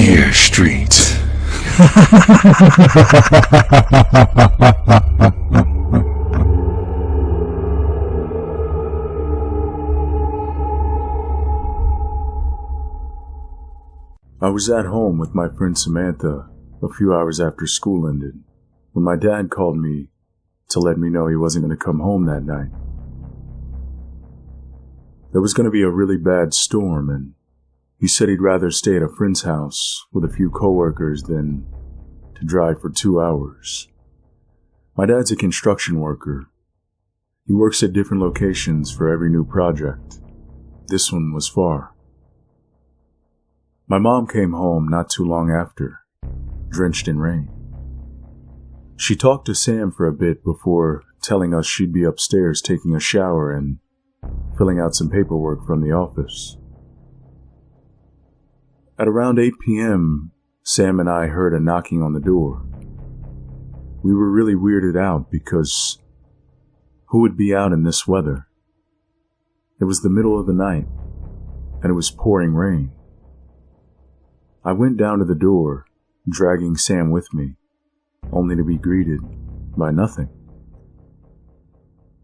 Fear Street. I was at home with my friend Samantha a few hours after school ended when my dad called me to let me know he wasn't going to come home that night. There was going to be a really bad storm, and he said he'd rather stay at a friend's house with a few coworkers than to drive for 2 hours. My dad's a construction worker. He works at different locations for every new project. This one was far. My mom came home not too long after, drenched in rain. She talked to Sam for a bit before telling us she'd be upstairs taking a shower and filling out some paperwork from the office. At around 8 p.m., Sam and I heard a knocking on the door. We were really weirded out because who would be out in this weather? It was the middle of the night, and it was pouring rain. I went down to the door, dragging Sam with me, only to be greeted by nothing.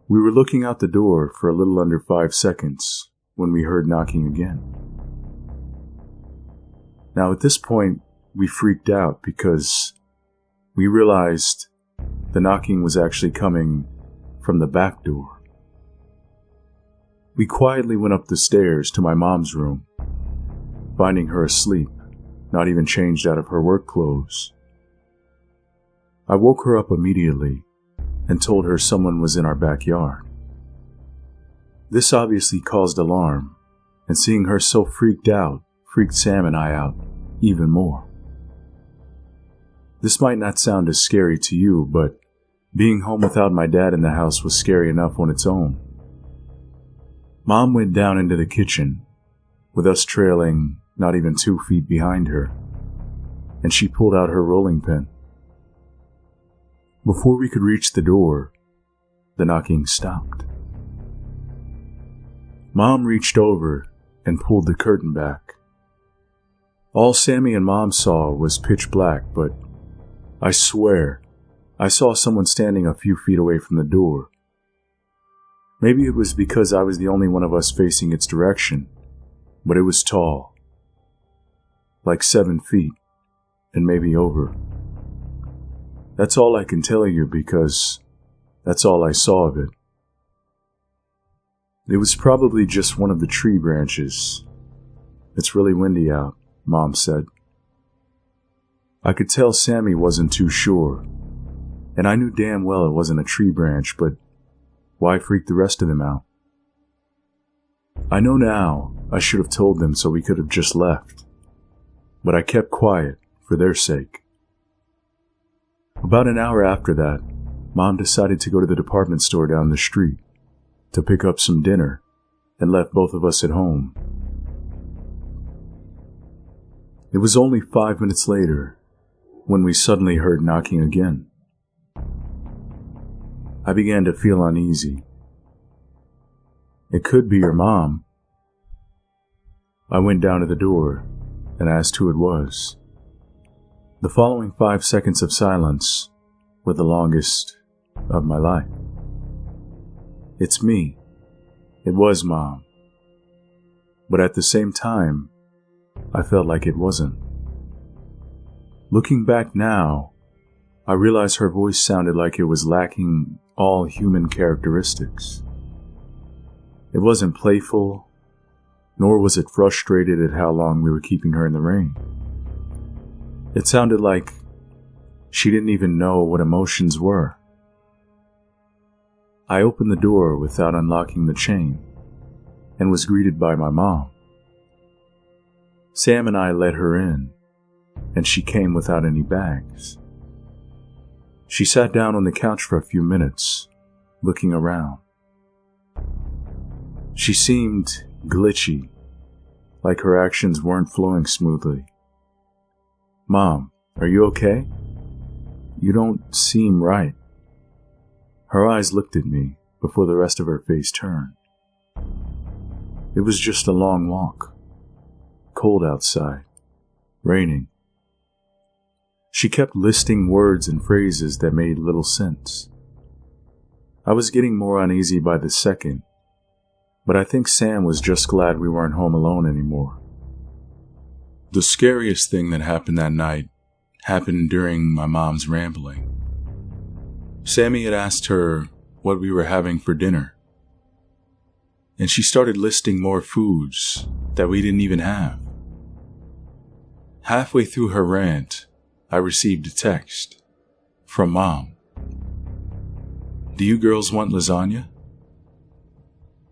We were looking out the door for a little under 5 seconds when we heard knocking again. Now at this point, we freaked out because we realized the knocking was actually coming from the back door. We quietly went up the stairs to my mom's room, finding her asleep, not even changed out of her work clothes. I woke her up immediately and told her someone was in our backyard. This obviously caused alarm, and seeing her so freaked out freaked Sam and I out even more. This might not sound as scary to you, but being home without my dad in the house was scary enough on its own. Mom went down into the kitchen, with us trailing not even 2 feet behind her, and she pulled out her rolling pin. Before we could reach the door, the knocking stopped. Mom reached over and pulled the curtain back. All Sammy and Mom saw was pitch black, but I swear I saw someone standing a few feet away from the door. Maybe it was because I was the only one of us facing its direction, but it was tall. Like 7 feet, and maybe over. That's all I can tell you because that's all I saw of it. It was probably just one of the tree branches. It's really windy out, Mom said. I could tell Sammy wasn't too sure, and I knew damn well it wasn't a tree branch, but why freak the rest of them out? I know now I should have told them so we could have just left. But I kept quiet for their sake. About an hour after that, Mom decided to go to the department store down the street to pick up some dinner and left both of us at home. It was only 5 minutes later when we suddenly heard knocking again. I began to feel uneasy. It could be your mom. I went down to the door and asked who it was. The following 5 seconds of silence were the longest of my life. It's me. It was Mom. But at the same time, I felt like it wasn't. Looking back now, I realize her voice sounded like it was lacking all human characteristics. It wasn't playful, nor was it frustrated at how long we were keeping her in the rain. It sounded like she didn't even know what emotions were. I opened the door without unlocking the chain and was greeted by my mom. Sam and I let her in, and she came without any bags. She sat down on the couch for a few minutes, looking around. She seemed glitchy, like her actions weren't flowing smoothly. "Mom, are you okay? You don't seem right." Her eyes looked at me before the rest of her face turned. It was just a long walk. Cold outside. raining. She kept listing words and phrases that made little sense. I was getting more uneasy by the second, but I think Sam was just glad we weren't home alone anymore. The scariest thing that happened that night happened during my mom's rambling. Sammy had asked her what we were having for dinner, and she started listing more foods that we didn't even have. Halfway through her rant, I received a text from Mom. "Do you girls want lasagna?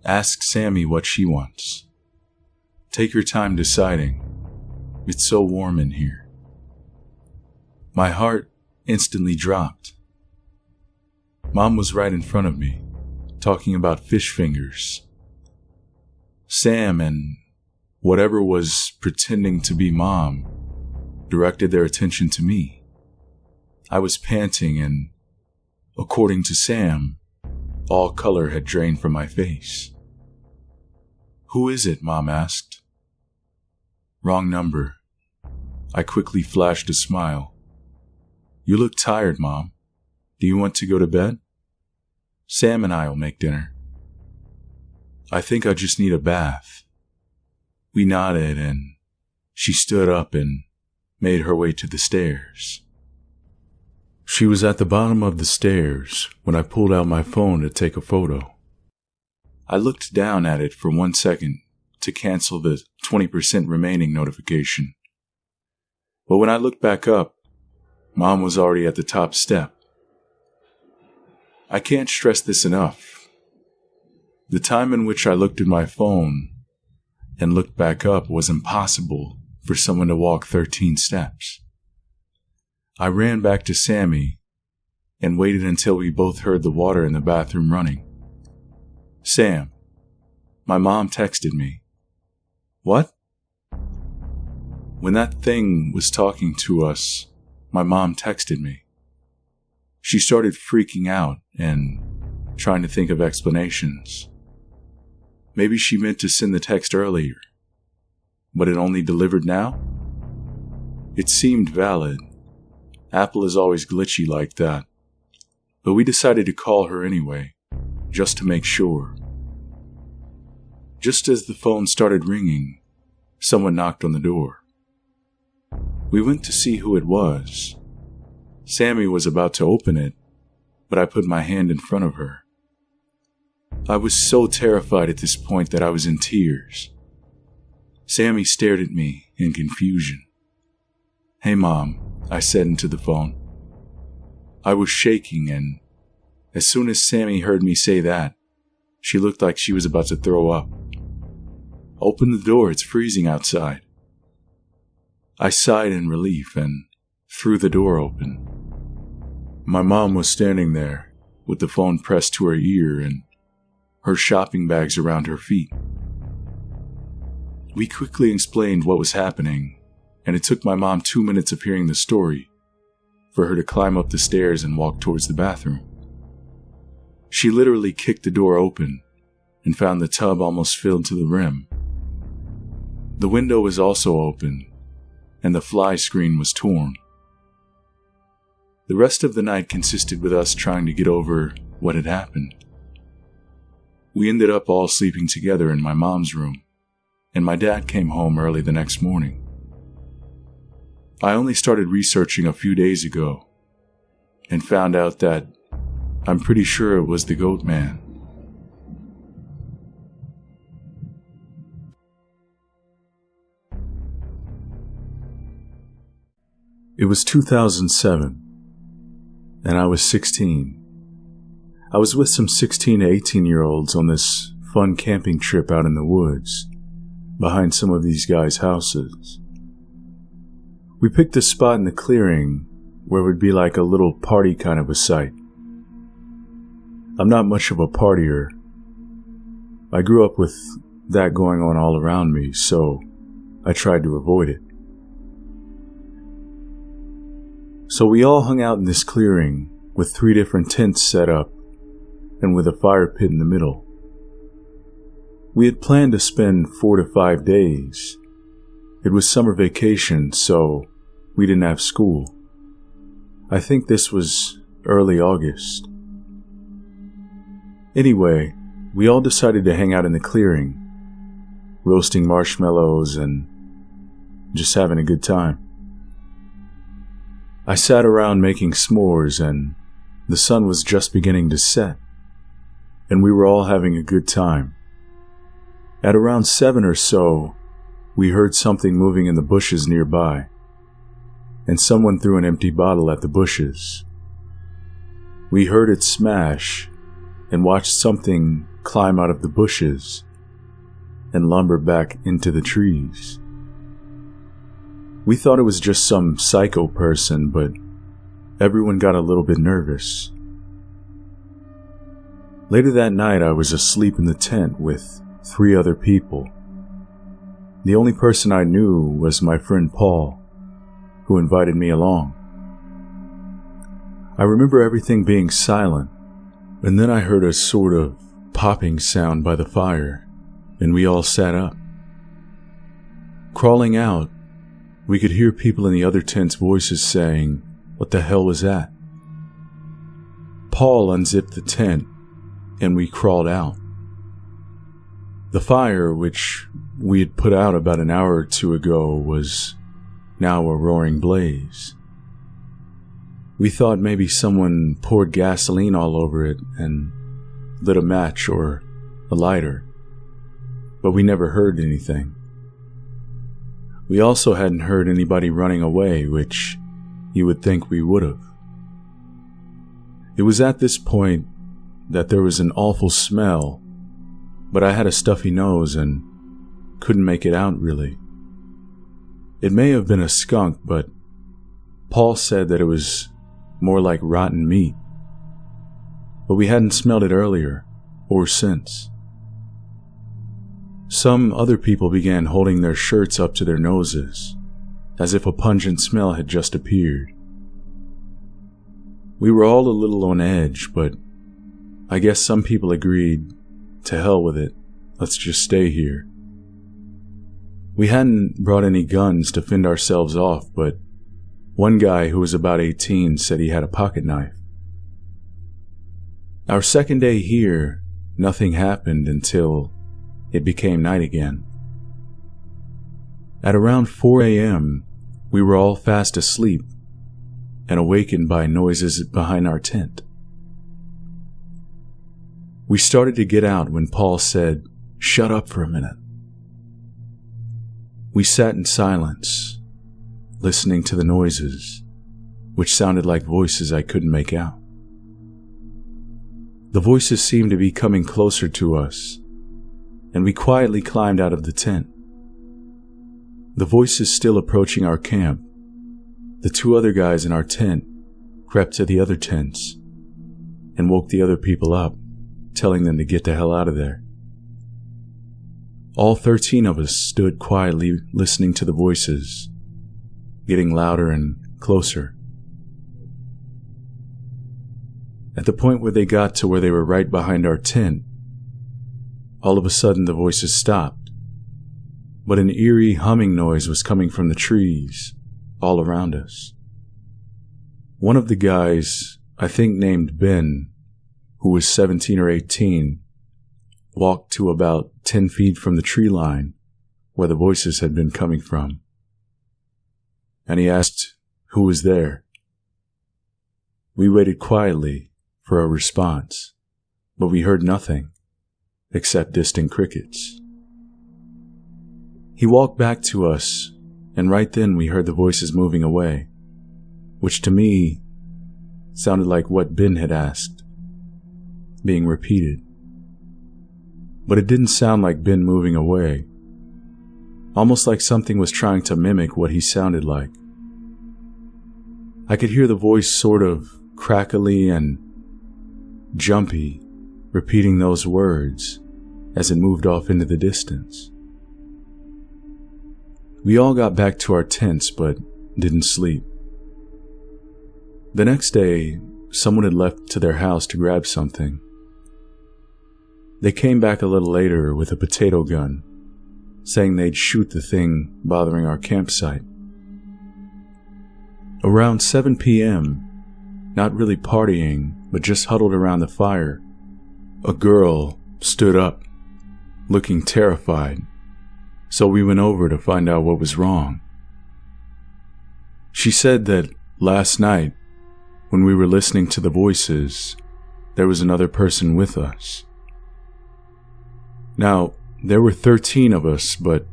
Ask Sammy what she wants. Take your time deciding. It's so warm in here." My heart instantly dropped. Mom was right in front of me, talking about fish fingers. Sam and whatever was pretending to be Mom directed their attention to me. I was panting and, according to Sam, all color had drained from my face. "Who is it?" Mom asked. "Wrong number." I quickly flashed a smile. "You look tired, Mom. Do you want to go to bed? Sam and I will make dinner." "I think I just need a bath." We nodded and she stood up and made her way to the stairs. She was at the bottom of the stairs when I pulled out my phone to take a photo. I looked down at it for 1 second to cancel the 20% remaining notification. But when I looked back up, Mom was already at the top step. I can't stress this enough. The time in which I looked at my phone and looked back up was impossible for someone to walk 13 steps. I ran back to Sammy and waited until we both heard the water in the bathroom running. "Sam, my mom texted me." "What?" "When that thing was talking to us, my mom texted me." She started freaking out and trying to think of explanations. Maybe she meant to send the text earlier, but it only delivered now? It seemed valid. Apple is always glitchy like that. But we decided to call her anyway, just to make sure. Just as the phone started ringing, someone knocked on the door. We went to see who it was. Sammy was about to open it, but I put my hand in front of her. I was so terrified at this point that I was in tears. Sammy stared at me in confusion. "Hey, Mom," I said into the phone. I was shaking, and as soon as Sammy heard me say that, she looked like she was about to throw up. "Open the door, it's freezing outside." I sighed in relief and threw the door open. My mom was standing there with the phone pressed to her ear and her shopping bags around her feet. We quickly explained what was happening, and it took my mom 2 minutes of hearing the story for her to climb up the stairs and walk towards the bathroom. She literally kicked the door open and found the tub almost filled to the rim. The window was also open, and the fly screen was torn. The rest of the night consisted with us trying to get over what had happened. We ended up all sleeping together in my mom's room, and my dad came home early the next morning. I only started researching a few days ago and found out that I'm pretty sure it was the Goatman. It was 2007, and I was 16. I was with some 16 to 18-year-olds on this fun camping trip out in the woods, behind some of these guys' houses. We picked a spot in the clearing where it would be like a little party kind of a site. I'm not much of a partier. I grew up with that going on all around me, so I tried to avoid it. So we all hung out in this clearing with 3 different tents set up and with a fire pit in the middle. We had planned to spend 4 to 5 days, It was summer vacation, so we didn't have school. I think this was early August. Anyway, we all decided to hang out in the clearing, roasting marshmallows and just having a good time. I sat around making s'mores, and the sun was just beginning to set, and we were all having a good time. At around 7 or so, we heard something moving in the bushes nearby, and someone threw an empty bottle at the bushes. We heard it smash and watched something climb out of the bushes and lumber back into the trees. We thought it was just some psycho person, but everyone got a little bit nervous. Later that night, I was asleep in the tent with 3 other people. The only person I knew was my friend Paul, who invited me along. I remember everything being silent, and then I heard a sort of popping sound by the fire, and we all sat up. Crawling out, we could hear people in the other tent's voices saying, "What the hell was that?" Paul unzipped the tent, and we crawled out. The fire, which we had put out about an hour or 2 ago, was now a roaring blaze. We thought maybe someone poured gasoline all over it and lit a match or a lighter, but we never heard anything. We also hadn't heard anybody running away, which you would think we would have. It was at this point that there was an awful smell, but I had a stuffy nose and couldn't make it out really. It may have been a skunk, but Paul said that it was more like rotten meat. But we hadn't smelled it earlier or since. Some other people began holding their shirts up to their noses, as if a pungent smell had just appeared. We were all a little on edge, but I guess some people agreed, to hell with it, let's just stay here. We hadn't brought any guns to fend ourselves off, but one guy who was about 18 said he had a pocket knife. Our second day here, nothing happened until it became night again. At around 4 a.m., we were all fast asleep and awakened by noises behind our tent. We started to get out when Paul said, "Shut up for a minute." We sat in silence, listening to the noises, which sounded like voices I couldn't make out. The voices seemed to be coming closer to us, and we quietly climbed out of the tent. The voices still approaching our camp, the 2 other guys in our tent crept to the other tents and woke the other people up, telling them to get the hell out of there. All 13 of us stood quietly listening to the voices, getting louder and closer. At the point where they got to where they were right behind our tent, all of a sudden the voices stopped, but an eerie humming noise was coming from the trees all around us. One of the guys, I think named Ben, who was 17 or 18, walked to about 10 feet from the tree line where the voices had been coming from, and he asked who was there. We waited quietly for a response, but we heard nothing except distant crickets. He walked back to us, and right then we heard the voices moving away, which to me sounded like what Ben had asked, being repeated. But it didn't sound like Ben moving away, almost like something was trying to mimic what he sounded like. I could hear the voice sort of crackly and jumpy, repeating those words as it moved off into the distance. We all got back to our tents but didn't sleep. The next day, someone had left to their house to grab something. They came back a little later with a potato gun, saying they'd shoot the thing bothering our campsite. Around 7 p.m., not really partying, but just huddled around the fire, a girl stood up, looking terrified, so we went over to find out what was wrong. She said that last night, when we were listening to the voices, there was another person with us. Now, there were 13 of us, but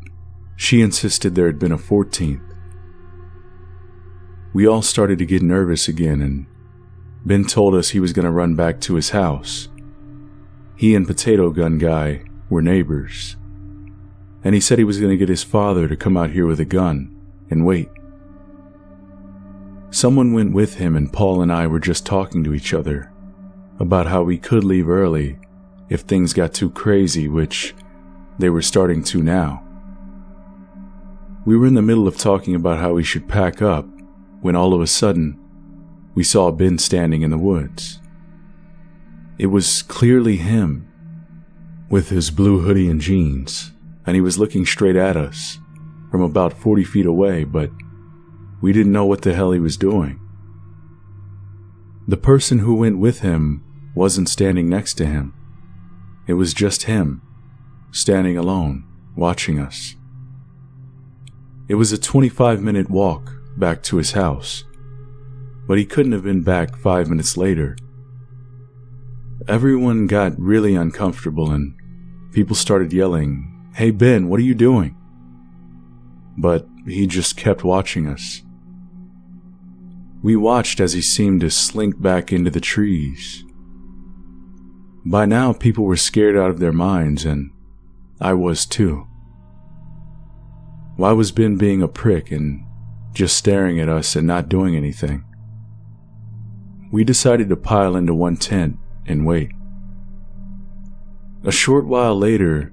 she insisted there had been a 14th. We all started to get nervous again, and Ben told us he was going to run back to his house. He and Potato Gun Guy were neighbors, and he said he was going to get his father to come out here with a gun and wait. Someone went with him, and Paul and I were just talking to each other about how we could leave early if things got too crazy, which they were starting to now. We were in the middle of talking about how we should pack up when all of a sudden we saw Ben standing in the woods. It was clearly him, with his blue hoodie and jeans, and he was looking straight at us from about 40 feet away, but we didn't know what the hell he was doing. The person who went with him wasn't standing next to him. It was just him, standing alone, watching us. It was a 25-minute walk back to his house, but he couldn't have been back 5 minutes later. Everyone got really uncomfortable and people started yelling, "Hey Ben, what are you doing?" But he just kept watching us. We watched as he seemed to slink back into the trees. By now, people were scared out of their minds, and I was too. Why was Ben being a prick and just staring at us and not doing anything? We decided to pile into one tent and wait. A short while later,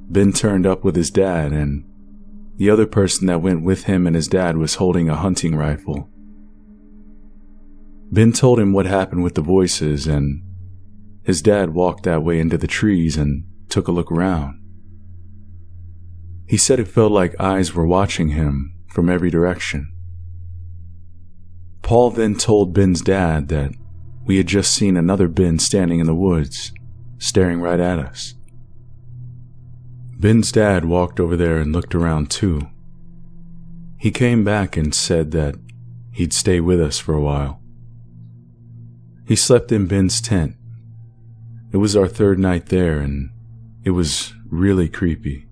Ben turned up with his dad, and the other person that went with him and his dad was holding a hunting rifle. Ben told him what happened with the voices, and his dad walked that way into the trees and took a look around. He said it felt like eyes were watching him from every direction. Paul then told Ben's dad that we had just seen another Ben standing in the woods, staring right at us. Ben's dad walked over there and looked around too. He came back and said that he'd stay with us for a while. He slept in Ben's tent. It was our third night there, and it was really creepy.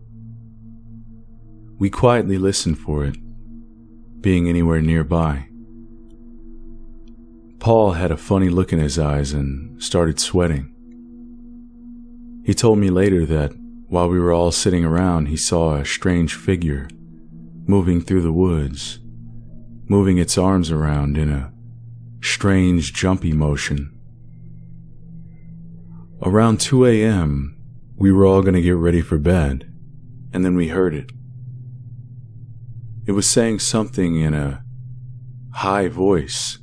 We quietly listened for it, being anywhere nearby. Paul had a funny look in his eyes and started sweating. He told me later that while we were all sitting around, he saw a strange figure moving through the woods, moving its arms around in a strange jumpy motion. Around 2 a.m., we were all going to get ready for bed, and then we heard it. It was saying something in a high voice.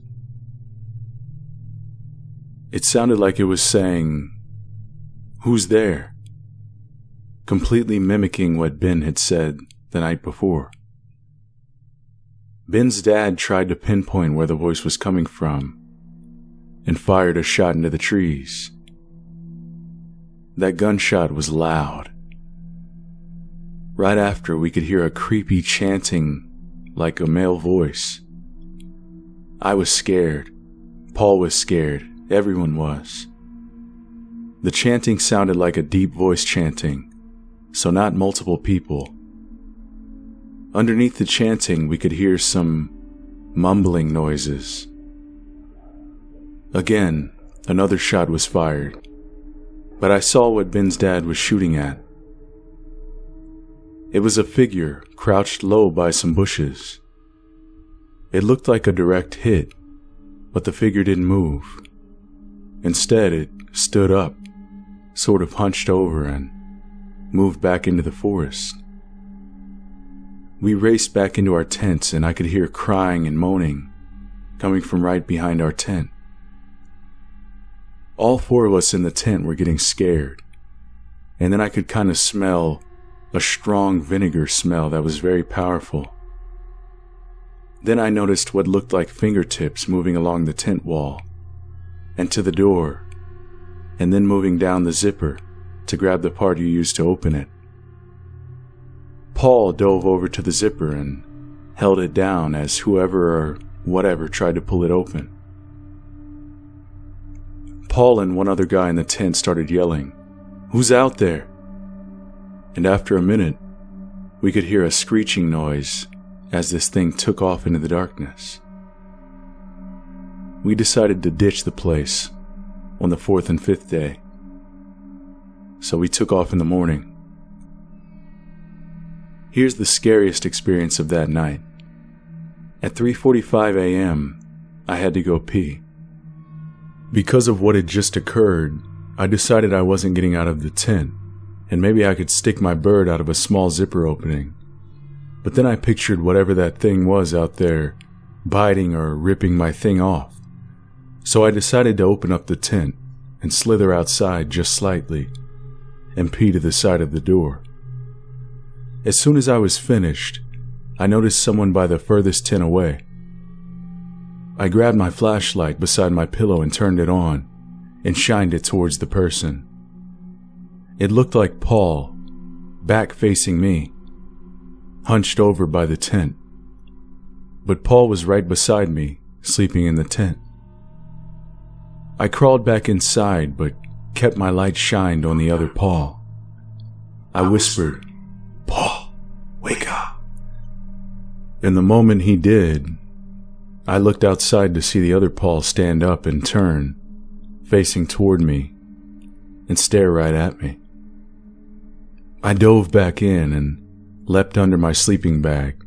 It sounded like it was saying, "Who's there?" completely mimicking what Ben had said the night before. Ben's dad tried to pinpoint where the voice was coming from and fired a shot into the trees. That gunshot was loud. Right after, we could hear a creepy chanting like a male voice. I was scared. Paul was scared. Everyone was. The chanting sounded like a deep voice chanting, so not multiple people. Underneath the chanting, we could hear some mumbling noises. Again, another shot was fired, but I saw what Ben's dad was shooting at. It was a figure crouched low by some bushes. It looked like a direct hit, but the figure didn't move. Instead, it stood up, sort of hunched over, and moved back into the forest. We raced back into our tents, and I could hear crying and moaning coming from right behind our tent. All four of us in the tent were getting scared, and then I could kind of smell a strong vinegar smell that was very powerful. Then I noticed what looked like fingertips moving along the tent wall and to the door, and then moving down the zipper to grab the part you used to open it. Paul dove over to the zipper and held it down as whoever or whatever tried to pull it open. Paul and one other guy in the tent started yelling, "Who's out there?" And after a minute, we could hear a screeching noise as this thing took off into the darkness. We decided to ditch the place on the 4th and 5th day, so we took off in the morning. Here's the scariest experience of that night. At 3:45 a.m., I had to go pee. Because of what had just occurred, I decided I wasn't getting out of the tent, and maybe I could stick my bird out of a small zipper opening. But then I pictured whatever that thing was out there, biting or ripping my thing off. So I decided to open up the tent and slither outside just slightly, and pee to the side of the door. As soon as I was finished, I noticed someone by the furthest tent away. I grabbed my flashlight beside my pillow and turned it on, and shined it towards the person. It looked like Paul, back facing me, hunched over by the tent. But Paul was right beside me, sleeping in the tent. I crawled back inside, but kept my light shined on the other Paul. I whispered, "Paul, wake up." And the moment he did, I looked outside to see the other Paul stand up and turn, facing toward me, and stare right at me. I dove back in and leapt under my sleeping bag,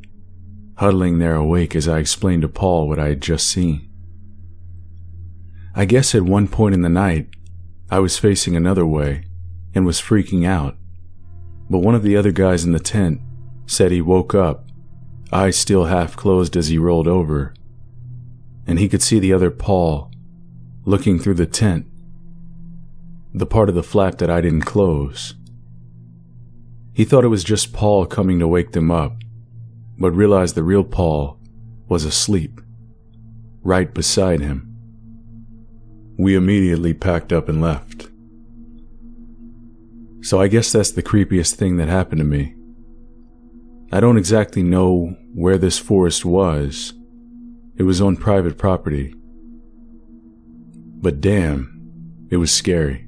huddling there awake as I explained to Paul what I had just seen. I guess at one point in the night, I was facing another way and was freaking out, but one of the other guys in the tent said he woke up, eyes still half closed as he rolled over, and he could see the other Paul looking through the tent, the part of the flap that I didn't close. He thought it was just Paul coming to wake them up, but realized the real Paul was asleep, right beside him. We immediately packed up and left. So I guess that's the creepiest thing that happened to me. I don't exactly know where this forest was. It was on private property. But damn, it was scary.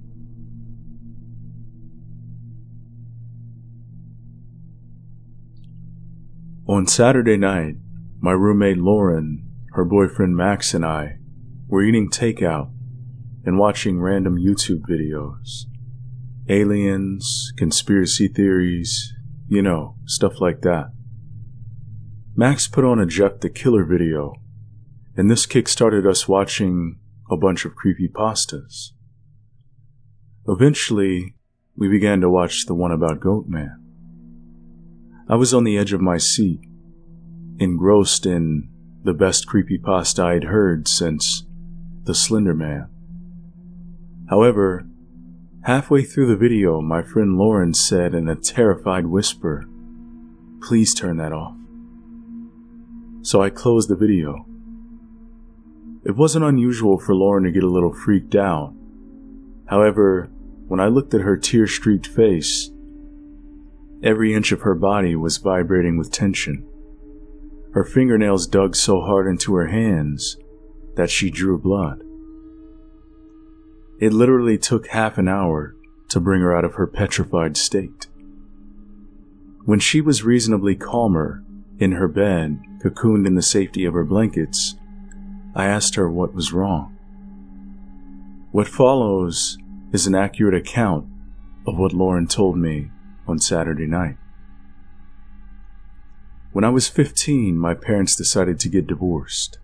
On Saturday night, my roommate Lauren, her boyfriend Max, and I were eating takeout and watching random YouTube videos. Aliens, conspiracy theories, stuff like that. Max put on a Jeff the Killer video, and this kick-started us watching a bunch of creepypastas. Eventually, we began to watch the one about Goatman. I was on the edge of my seat, engrossed in the best creepypasta I'd heard since The Slender Man. However, halfway through the video, my friend Lauren said in a terrified whisper, "Please turn that off." So I closed the video. It wasn't unusual for Lauren to get a little freaked out. However, when I looked at her tear-streaked face, every inch of her body was vibrating with tension. Her fingernails dug so hard into her hands that she drew blood. It literally took half an hour to bring her out of her petrified state. When she was reasonably calmer, in her bed, cocooned in the safety of her blankets, I asked her what was wrong. What follows is an accurate account of what Lauren told me on Saturday night. When I was 15, my parents decided to get divorced.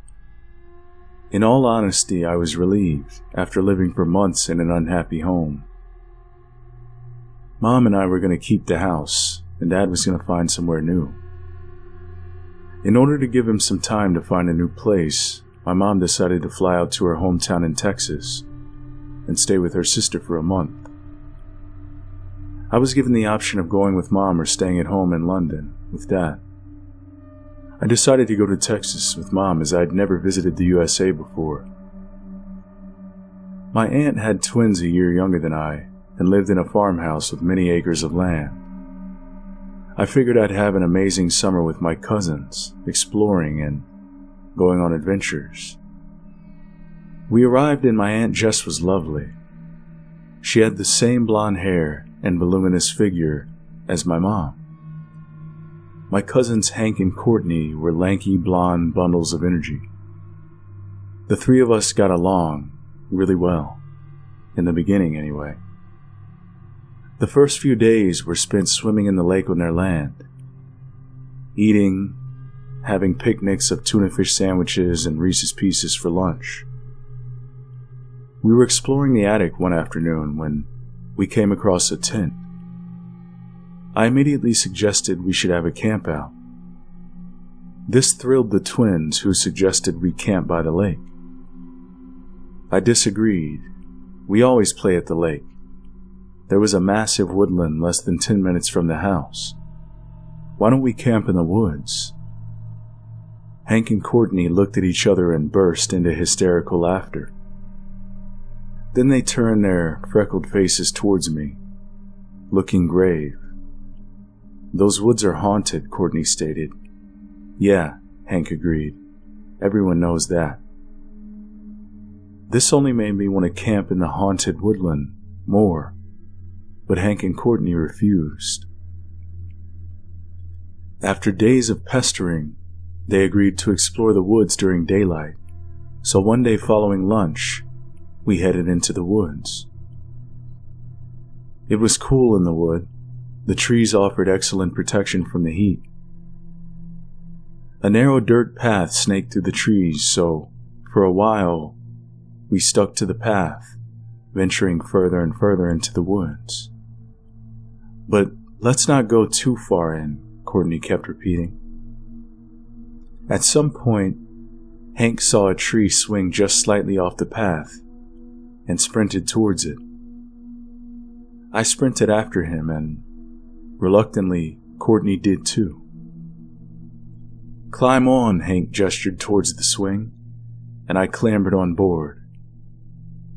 In all honesty, I was relieved after living for months in an unhappy home. Mom and I were going to keep the house, and Dad was going to find somewhere new. In order to give him some time to find a new place, my mom decided to fly out to her hometown in Texas and stay with her sister for a month. I was given the option of going with Mom or staying at home in London with Dad. I decided to go to Texas with Mom as I'd never visited the USA before. My aunt had twins a year younger than I and lived in a farmhouse with many acres of land. I figured I'd have an amazing summer with my cousins, exploring and going on adventures. We arrived and my Aunt Jess was lovely. She had the same blonde hair and voluminous figure as my mom. My cousins Hank and Courtney were lanky blonde bundles of energy. The three of us got along really well, in the beginning anyway. The first few days were spent swimming in the lake on their land, eating, having picnics of tuna fish sandwiches and Reese's Pieces for lunch. We were exploring the attic one afternoon when we came across a tent. I immediately suggested we should have a camp out. This thrilled the twins, who suggested we camp by the lake. I disagreed. We always play at the lake. There was a massive woodland less than 10 minutes from the house. Why don't we camp in the woods? Hank and Courtney looked at each other and burst into hysterical laughter. Then they turned their freckled faces towards me, looking grave. "Those woods are haunted," Courtney stated. "Yeah," Hank agreed. "Everyone knows that." This only made me want to camp in the haunted woodland more, but Hank and Courtney refused. After days of pestering, they agreed to explore the woods during daylight, so one day following lunch, we headed into the woods. It was cool in the wood. The trees offered excellent protection from the heat. A narrow dirt path snaked through the trees, so for a while, we stuck to the path, venturing further and further into the woods. "But let's not go too far in," Courtney kept repeating. At some point, Hank saw a tree swing just slightly off the path and sprinted towards it. I sprinted after him, and reluctantly, Courtney did too. "Climb on," Hank gestured towards the swing, and I clambered on board.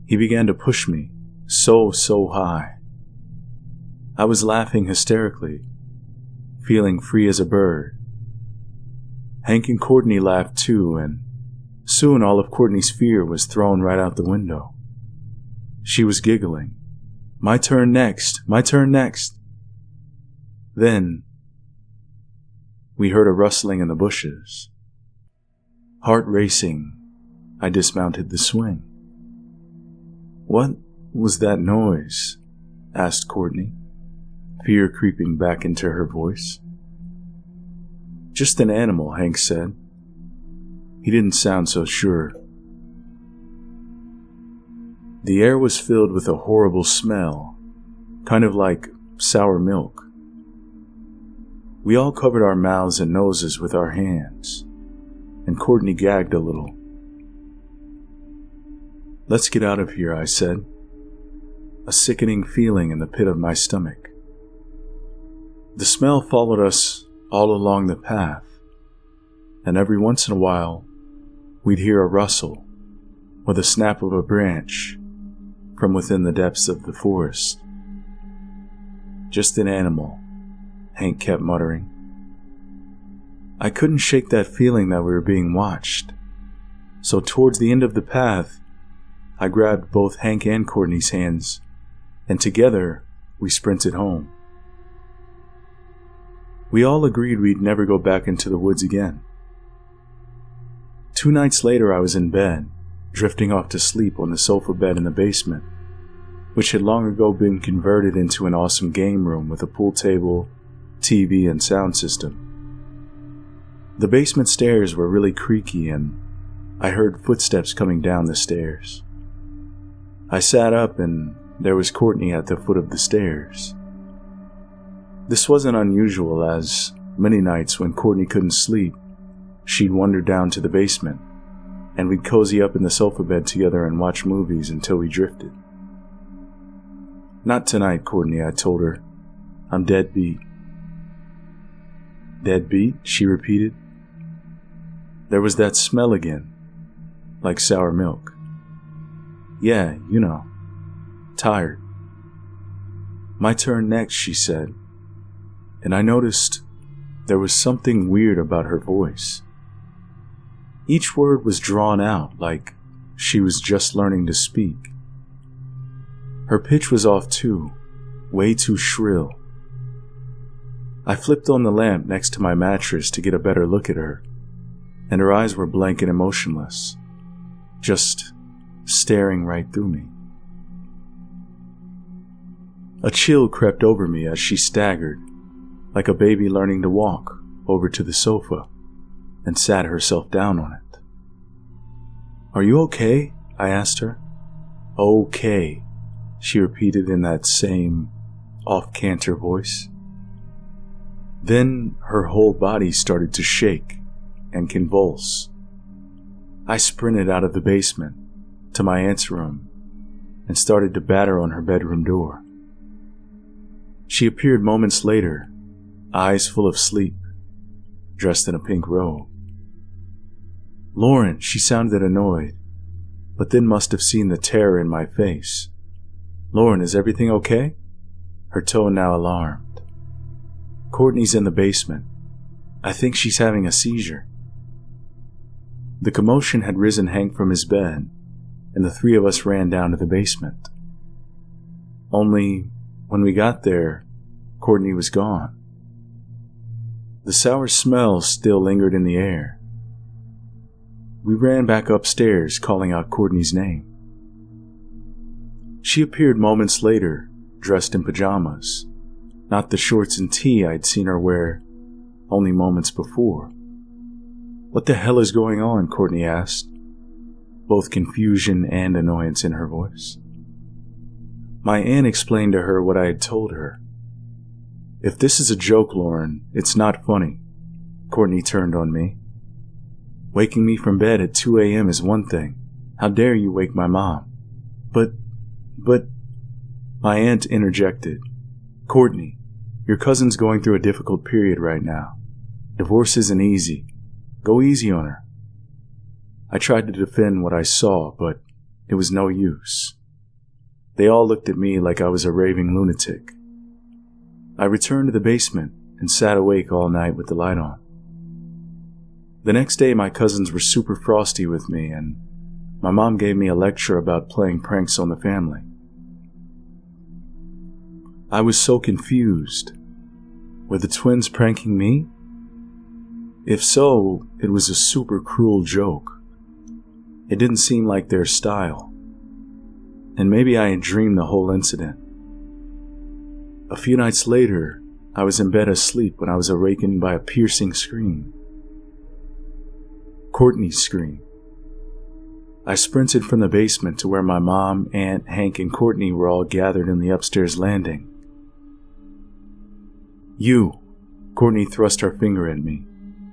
He began to push me, so high. I was laughing hysterically, feeling free as a bird. Hank and Courtney laughed too, and soon all of Courtney's fear was thrown right out the window. She was giggling. "My turn next, my turn next." Then, we heard a rustling in the bushes. Heart racing, I dismounted the swing. "What was that noise?" asked Courtney, fear creeping back into her voice. "Just an animal," Hank said. He didn't sound so sure. The air was filled with a horrible smell, kind of like sour milk. We all covered our mouths and noses with our hands, and Courtney gagged a little. "Let's get out of here," I said, a sickening feeling in the pit of my stomach. The smell followed us all along the path, and every once in a while, we'd hear a rustle or the snap of a branch from within the depths of the forest. "Just an animal," Hank kept muttering. I couldn't shake that feeling that we were being watched, so towards the end of the path, I grabbed both Hank and Courtney's hands, and together we sprinted home. We all agreed we'd never go back into the woods again. 2 nights later, I was in bed, drifting off to sleep on the sofa bed in the basement, which had long ago been converted into an awesome game room with a pool table, TV, and sound system. The basement stairs were really creaky, and I heard footsteps coming down the stairs. I sat up, and there was Courtney at the foot of the stairs. This wasn't unusual, as many nights when Courtney couldn't sleep, she'd wander down to the basement, and we'd cozy up in the sofa bed together and watch movies until we drifted. "Not tonight, Courtney," I told her, I'm dead beat." "Dead beat?" she repeated. There was that smell again, like sour milk. "Yeah, you know, tired." "My turn next," she said, and I noticed there was something weird about her voice. Each word was drawn out like she was just learning to speak. Her pitch was off too, way too shrill. I flipped on the lamp next to my mattress to get a better look at her, and her eyes were blank and emotionless, just staring right through me. A chill crept over me as she staggered, like a baby learning to walk, over to the sofa and sat herself down on it. "Are you okay?" I asked her. "Okay," she repeated in that same off-canter voice. Then her whole body started to shake and convulse. I sprinted out of the basement to my aunt's room and started to batter on her bedroom door. She appeared moments later, eyes full of sleep, dressed in a pink robe. "Lauren," she sounded annoyed, but then must have seen the terror in my face. "Lauren, is everything okay?" Her tone now alarmed. "Courtney's in the basement. I think she's having a seizure." The commotion had risen Hank from his bed, and the three of us ran down to the basement. Only, when we got there, Courtney was gone. The sour smell still lingered in the air. We ran back upstairs, calling out Courtney's name. She appeared moments later, dressed in pajamas, not the shorts and tee I'd seen her wear only moments before. "What the hell is going on?" Courtney asked, both confusion and annoyance in her voice. My aunt explained to her what I had told her. "If this is a joke, Lauren, it's not funny." Courtney turned on me. "Waking me from bed at 2 a.m. is one thing. How dare you wake my mom?" But, my aunt interjected. "Courtney, your cousin's going through a difficult period right now. Divorce isn't easy. Go easy on her." I tried to defend what I saw, but it was no use. They all looked at me like I was a raving lunatic. I returned to the basement and sat awake all night with the light on. The next day, my cousins were super frosty with me, and my mom gave me a lecture about playing pranks on the family. I was so confused. Were the twins pranking me? If so, it was a super cruel joke. It didn't seem like their style. And maybe I had dreamed the whole incident. A few nights later, I was in bed asleep when I was awakened by a piercing scream. Courtney's scream. I sprinted from the basement to where my mom, aunt, Hank, and Courtney were all gathered in the upstairs landing. "You," Courtney thrust her finger at me,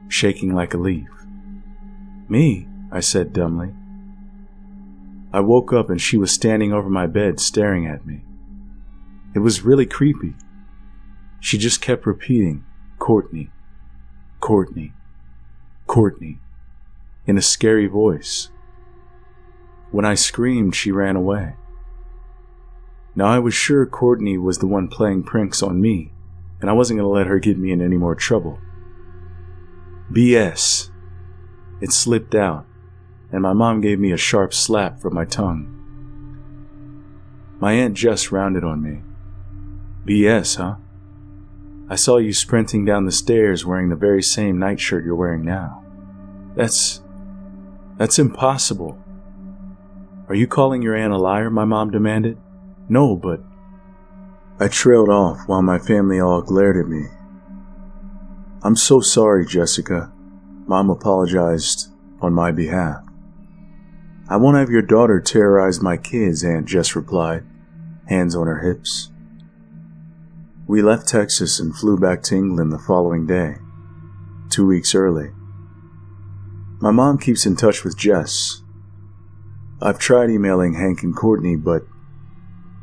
shaking like a leaf. "Me?" I said dumbly. I woke up and she was standing over my bed staring at me. It was really creepy. She just kept repeating, "Courtney, Courtney, Courtney," in a scary voice. When I screamed, she ran away. Now I was sure Courtney was the one playing pranks on me, and I wasn't going to let her get me in any more trouble. BS. It slipped out, and my mom gave me a sharp slap from my tongue. My Aunt Jess rounded on me. "BS, huh? I saw you sprinting down the stairs wearing the very same nightshirt you're wearing now. That's impossible." "Are you calling your aunt a liar?" my mom demanded. "No, but..." I trailed off while my family all glared at me. "I'm so sorry, Jessica." Mom apologized on my behalf. "I won't have your daughter terrorize my kids," Aunt Jess replied, hands on her hips. We left Texas and flew back to England the following day, 2 weeks early. My mom keeps in touch with Jess. I've tried emailing Hank and Courtney, but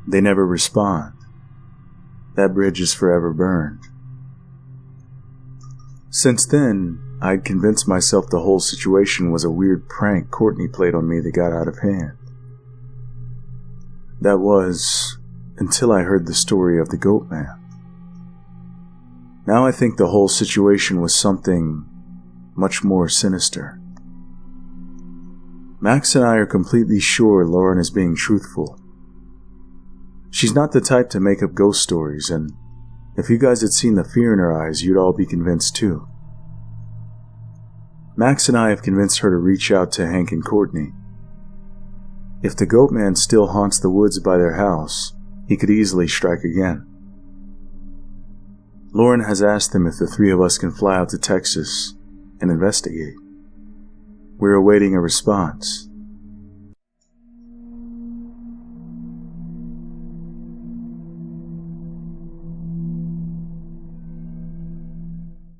they never respond. that bridge is forever burned. Since then, I'd convinced myself the whole situation was a weird prank Courtney played on me that got out of hand. That was until I heard the story of the Goatman. Now I think the whole situation was something much more sinister. Max and I are completely sure Lauren is being truthful. She's not the type to make up ghost stories, and if you guys had seen the fear in her eyes, you'd all be convinced too. Max and I have convinced her to reach out to Hank and Courtney. If the Goatman still haunts the woods by their house, he could easily strike again. Lauren has asked them if the three of us can fly out to Texas and investigate. We're awaiting a response.